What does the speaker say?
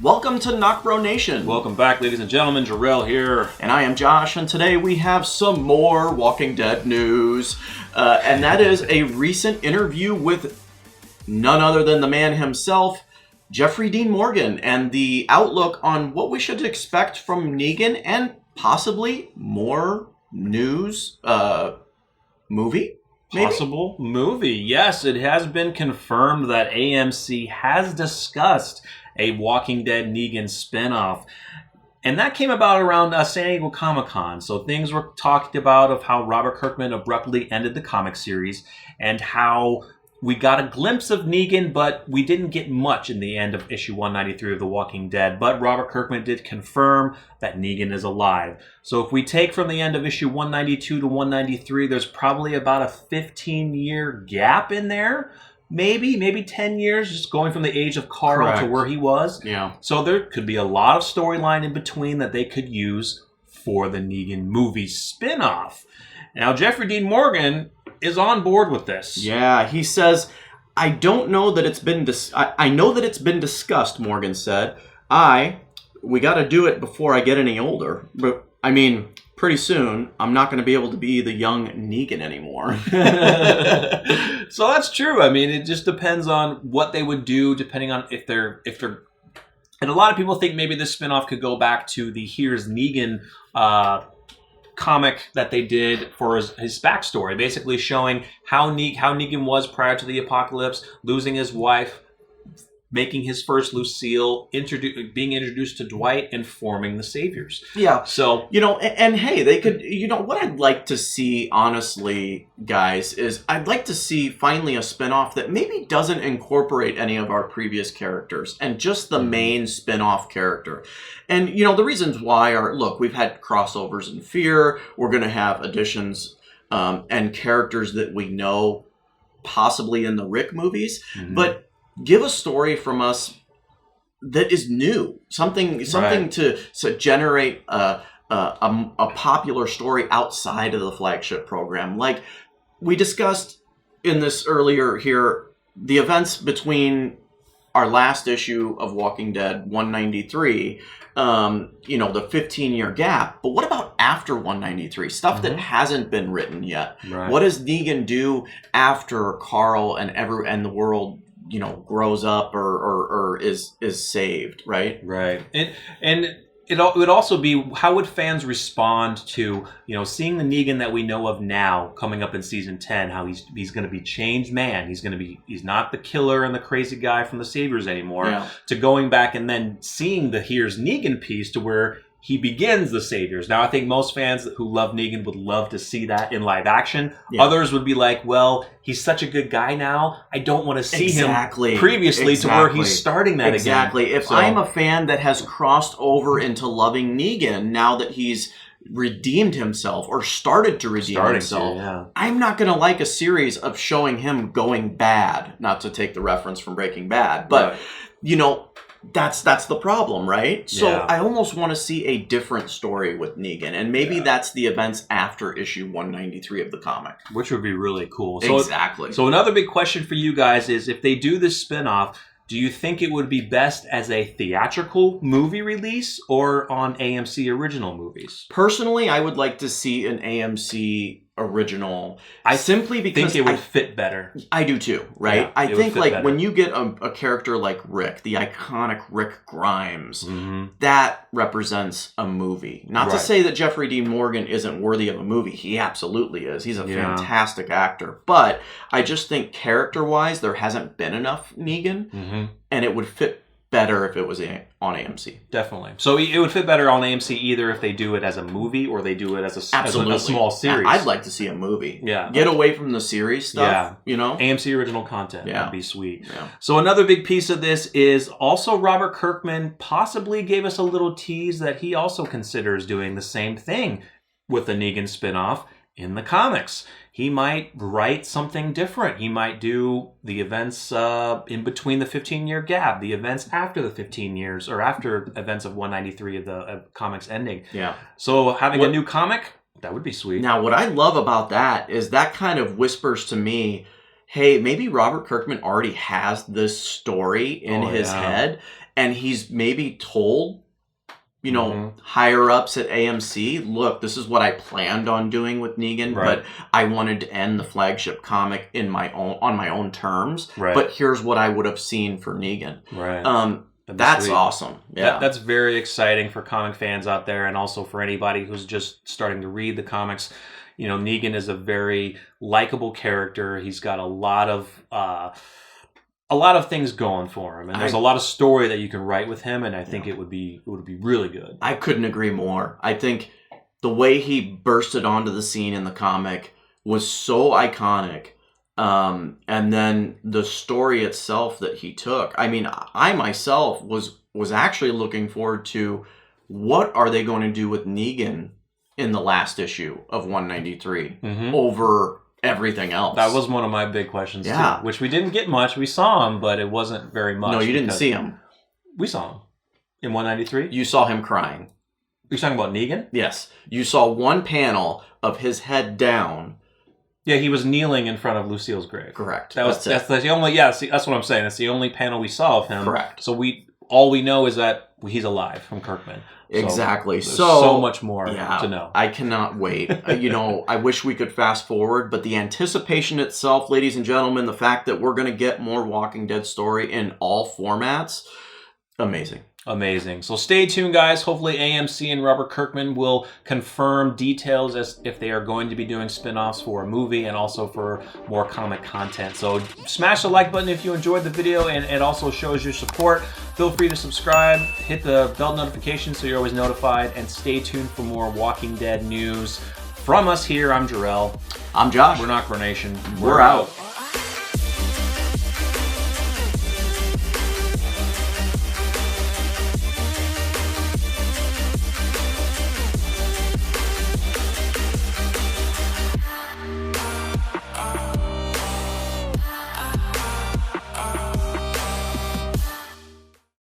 Welcome to NocBro Nation. Welcome back, ladies and gentlemen. Jarrell here. And I am Josh, and today we have some more Walking Dead news. And that is a recent interview with none other than the man himself, Jeffrey Dean Morgan, and the outlook on what we should expect from Negan and possibly more news movie. Maybe? Possible movie. Yes, it has been confirmed that AMC has discussed a Walking Dead Negan spin-off. And that came about around San Diego Comic-Con. So things were talked about of how Robert Kirkman abruptly ended the comic series and how we got a glimpse of Negan, but we didn't get much in the end of issue 193 of The Walking Dead. But Robert Kirkman did confirm that Negan is alive. So if we take from the end of issue 192 to 193, there's probably about a 15-year gap in there. Maybe 10 years, just going from the age of Carl Correct. to where he was. Yeah. So there could be a lot of storyline in between that they could use for the Negan movie spin-off. Now, Jeffrey Dean Morgan is on board with this. Yeah, he says, I don't know that it's been I know that it's been discussed, Morgan said. We got to do it before I get any older. But, I mean, pretty soon, I'm not going to be able to be the young Negan anymore. So that's true. I mean, it just depends on what they would do, depending on if they're... And a lot of people think maybe this spinoff could go back to the Here's Negan comic that they did for his backstory, basically showing how Negan was prior to the apocalypse, losing his wife, making his first Lucille, being introduced to Dwight, and forming the Saviors. Yeah. So, and hey, they could, what I'd like to see, honestly, guys, is I'd like to see finally a spinoff that maybe doesn't incorporate any of our previous characters and just the main spinoff character. And, the reasons why are, look, we've had crossovers in Fear. We're going to have additions and characters that we know possibly in the Rick movies. Mm-hmm. But give a story from us that is new, something Right. to generate a popular story outside of the flagship program. Like we discussed in this earlier here, the events between our last issue of Walking Dead 193, the 15-year gap. But what about after 193? Stuff that hasn't been written yet. Right. What does Negan do after Carl and the world grows up or is saved, right? Right. And it would also be, how would fans respond to, seeing the Negan that we know of now coming up in season 10, how he's going to be changed man. He's not the killer and the crazy guy from the Saviors anymore. Yeah. To going back and then seeing the Here's Negan piece to where he begins the Saviors. Now, I think most fans who love Negan would love to see that in live action. Yeah. Others would be like, well, he's such a good guy now. I don't want to see him previously to where he's starting that again. Exactly. If I'm a fan that has crossed over into loving Negan now that he's redeemed himself or started to redeem himself, I'm not going to like a series of showing him going bad. Not to take the reference from Breaking Bad, but, that's the problem, right? So I almost want to see a different story with Negan, and maybe that's the events after issue 193 of the comic. Which would be really cool. Exactly. So another big question for you guys is, if they do this spinoff, do you think it would be best as a theatrical movie release or on AMC original movies? Personally, I would like to see an AMC original. Simply because it would fit better. I do too, right? Yeah, I think when you get a character like Rick, the iconic Rick Grimes, that represents a movie. Not to say that Jeffrey Dean Morgan isn't worthy of a movie. He absolutely is. He's a fantastic actor. But I just think character-wise, there hasn't been enough Negan, and it would fit better if it was on AMC. Definitely. So it would fit better on AMC either if they do it as a movie or they do it as a small series. I'd like to see a movie. Yeah. Get away from the series stuff, AMC original content. Yeah. That'd be sweet. Yeah. So another big piece of this is also Robert Kirkman possibly gave us a little tease that he also considers doing the same thing with the Negan spinoff in the comics. He might write something different. He might do the events in between the 15-year gap, the events after the 15 years, or after events of 193 of the comics ending. Yeah. So having a new comic, that would be sweet. Now, what I love about that is that kind of whispers to me, hey, maybe Robert Kirkman already has this story in his head, and he's maybe told, you know, higher ups at AMC, look, this is what I planned on doing with Negan, but I wanted to end the flagship comic on my own terms. But here's what I would have seen for Negan. That's awesome. Yeah, that's very exciting for comic fans out there, and also for anybody who's just starting to read the comics. You know, Negan is a very likable character. He's got a lot of things going for him, and there's a lot of story that you can write with him, and I think it would be really good. I couldn't agree more. I think the way he bursted onto the scene in the comic was so iconic, and then the story itself that he took. I mean, I myself was actually looking forward to what are they going to do with Negan in the last issue of 193 over everything else. That was one of my big questions too, which we didn't get much. We saw him, but it wasn't very much. No, you didn't see him. We saw him in 193. You saw him crying. You're talking about Negan? Yes. You saw one panel of his head down. Yeah, he was kneeling in front of Lucille's grave. Correct. That's the only. Yeah, see, that's what I'm saying. That's the only panel we saw of him. Correct. So all we know is that he's alive from Kirkman. Exactly. So much more to know. I cannot wait. You know, I wish we could fast forward, but the anticipation itself, ladies and gentlemen, the fact that we're going to get more Walking Dead story in all formats, amazing. Amazing. So stay tuned, guys. Hopefully AMC and Robert Kirkman will confirm details as if they are going to be doing spin-offs for a movie and also for more comic content. So smash the like button if you enjoyed the video, and it also shows your support. Feel free to subscribe, hit the bell notification so you're always notified, and stay tuned for more Walking Dead news from us here. I'm Jarrell. I'm Josh. We're NocBro Nation. We're out.